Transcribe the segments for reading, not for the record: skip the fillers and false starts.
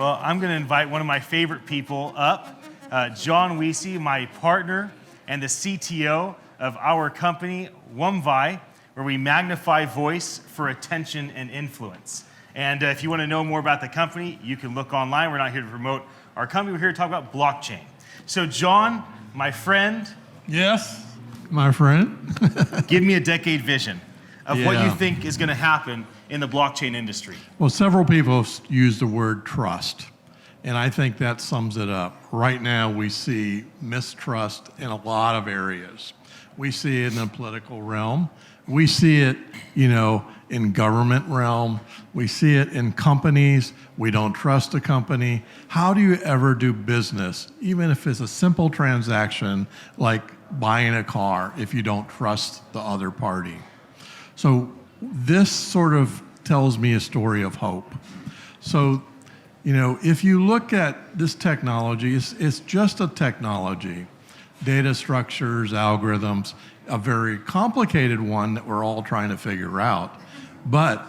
Well, I'm going to invite one of my favorite people up, John Wiese, my partner and the CTO of our company, Wiese, where we magnify voice for attention and influence. And if you want to know more about the company, you can look online. We're not here to promote our company. We're here to talk about blockchain. So, John, my friend. Yes, my friend. Give me a decade vision of what you think is going to happen in the blockchain industry. Well, several people have used the word trust, and I think that sums it up. Right now, we see mistrust in a lot of areas. We see it in the political realm. We see it, in government realm. We see it in companies. We don't trust a company. How do you ever do business, even if it's a simple transaction like buying a car, if you don't trust the other party? So this sort of tells me a story of hope. So, if you look at this technology, it's just a technology. Data structures, algorithms, a very complicated one that we're all trying to figure out. But,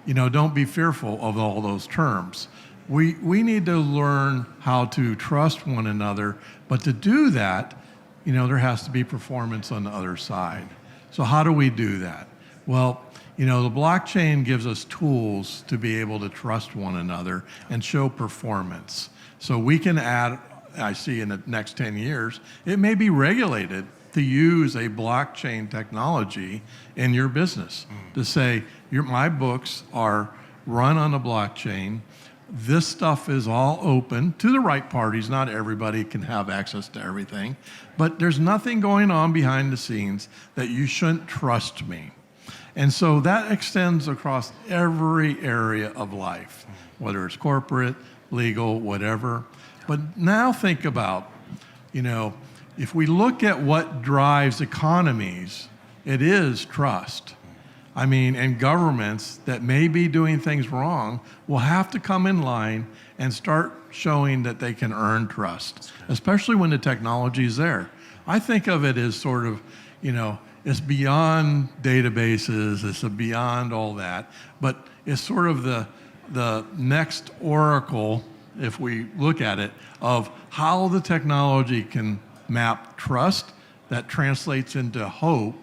don't be fearful of all those terms. We need to learn how to trust one another, but to do that, there has to be performance on the other side. So how do we do that? Well, the blockchain gives us tools to be able to trust one another and show performance. So we can add, I see in the next 10 years, it may be regulated to use a blockchain technology in your business to say, my books are run on a blockchain. This stuff is all open to the right parties. Not everybody can have access to everything, but there's nothing going on behind the scenes that you shouldn't trust me. And so that extends across every area of life, whether it's corporate, legal, whatever. But now think about, if we look at what drives economies, it is trust. And governments that may be doing things wrong will have to come in line and start showing that they can earn trust, especially when the technology is there. I think of it as sort of, it's beyond databases, it's beyond all that, but it's sort of the next oracle, if we look at it, of how the technology can map trust that translates into hope,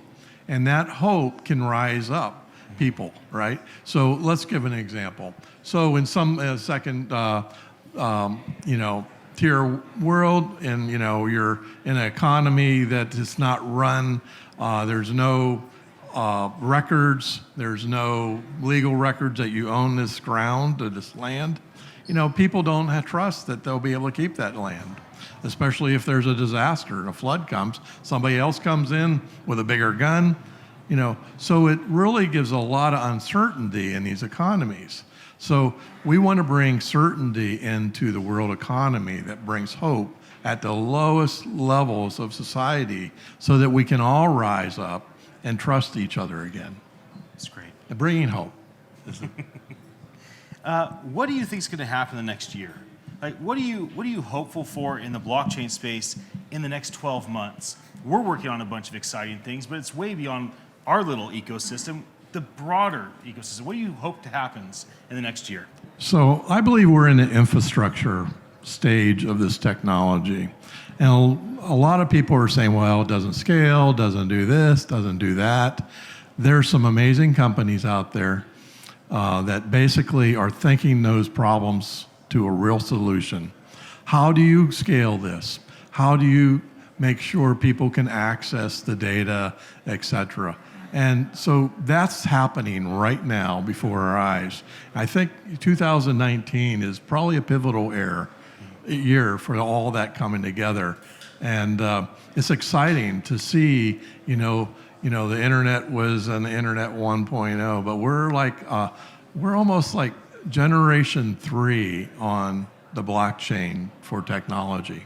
and that hope can rise up people, right? So let's give an example. So in some second, tier world, and you're in an economy that is not run. There's no records. There's no legal records that you own this ground or this land. People don't have trust that they'll be able to keep that land, especially if there's a disaster and a flood comes. Somebody else comes in with a bigger gun. So it really gives a lot of uncertainty in these economies. So we want to bring certainty into the world economy that brings hope at the lowest levels of society so that we can all rise up and trust each other again. That's great. And bringing hope. What do you think is going to happen the next year? What are you hopeful for in the blockchain space in the next 12 months? We're working on a bunch of exciting things, but it's way beyond our little ecosystem, the broader ecosystem. What do you hope to happens in the next year? So I believe we're in the infrastructure stage of this technology. And a lot of people are saying, well, it doesn't scale, doesn't do this, doesn't do that. There's some amazing companies out there that basically are thinking those problems to a real solution. How do you scale this? How do you make sure people can access the data, et cetera? And so that's happening right now before our eyes. I think 2019 is probably a pivotal year for all that coming together. And it's exciting to see, the internet was an internet 1.0, but we're almost like generation 3 on the blockchain for technology.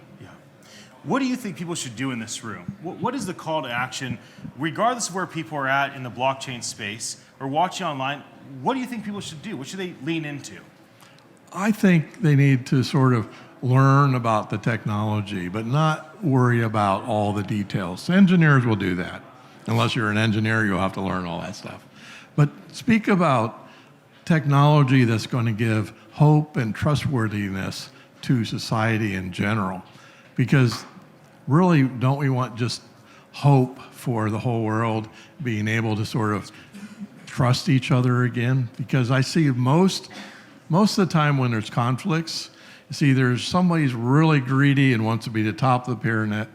What do you think people should do in this room? What is the call to action, regardless of where people are at in the blockchain space or watching online? What do you think people should do? What should they lean into? I think they need to sort of learn about the technology, but not worry about all the details. Engineers will do that. Unless you're an engineer, you'll have to learn all that stuff. But speak about technology that's going to give hope and trustworthiness to society in general. Because really, don't we want just hope for the whole world being able to sort of trust each other again? Because I see most of the time when there's conflicts, it's either somebody's really greedy and wants to be the top of the pyramid,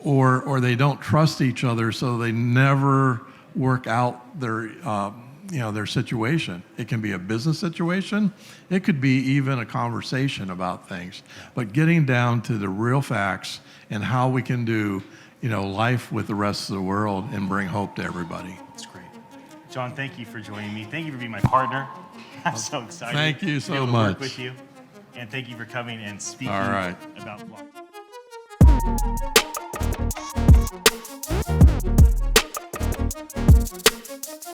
or they don't trust each other, so they never work out their situation. It can be a business situation. It could be even a conversation about things. But getting down to the real facts and how we can do, life with the rest of the world and bring hope to everybody. That's great. John, thank you for joining me. Thank you for being my partner. I'm so excited. Thank you so to be able to much. work with you. And thank you for coming and speaking All right. about blockchain.